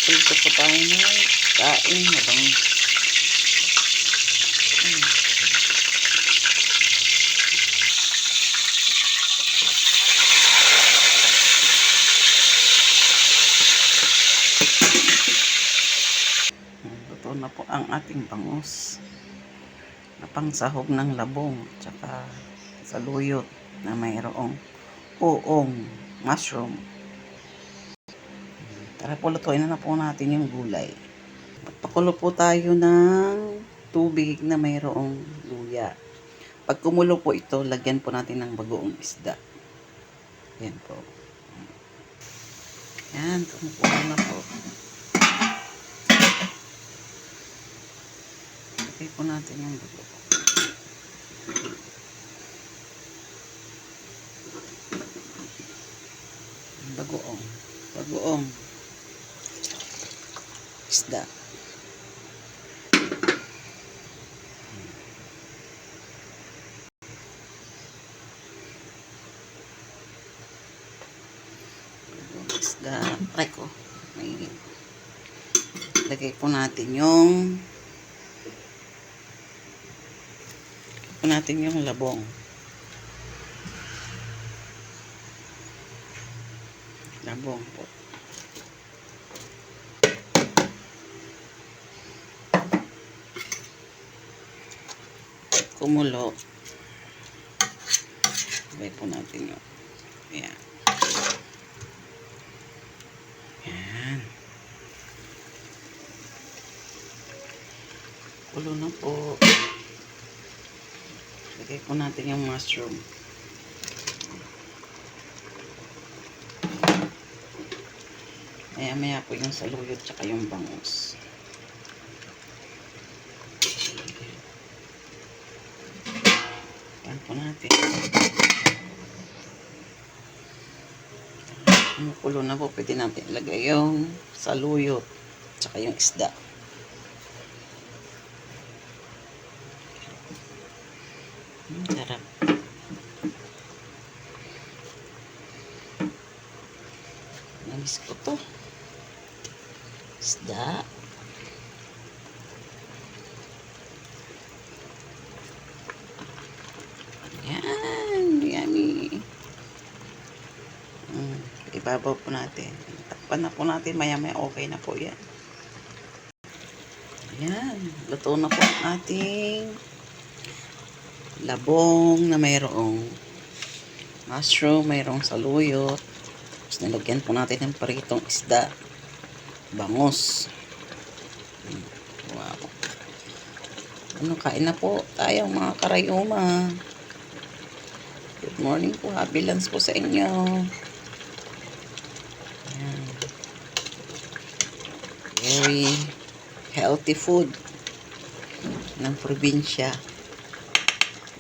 Prito po tayo ng kain habang luto na po ang ating bangus na pangsahog ng labong tsaka saluyot na mayroong uong mushroom. Tara po, lutuin na po natin yung gulay. Pakulo po tayo ng tubig na mayroong luya. Pag kumulo po ito, lagyan po natin ng bagoong isda. Yan po. Yan, kumukulo na po. Lagay po natin yung bago. Bagoong isda. Bagoong isda. Reko. Lagay po natin yung labong. Labong po. Kumulo. Lagay po natin yung ayan. Ayan. Kulo na po. Lagay po natin yung mushroom. Maya po yung saluyot tsaka yung bangus. Yan po natin. Kumukulo na po, pwede natin ilagay yung saluyot tsaka yung isda. Sarap. Namiss ko to. Isda. Yan. Yummy. Ibabaw po natin. Takpan na po natin. Maya-maya okay na po yan. Yan. Luto na po ang ating labong na mayroong mushroom, mayroong saluyot. Tapos nilagyan po natin ng paritong isda. Bangus. Wow. Kain na po tayo mga karayuma. Good morning po. Happy lunch po sa inyo. Ayan. Very healthy food ng probinsya.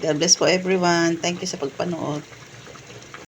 God bless po everyone. Thank you sa pagpanood.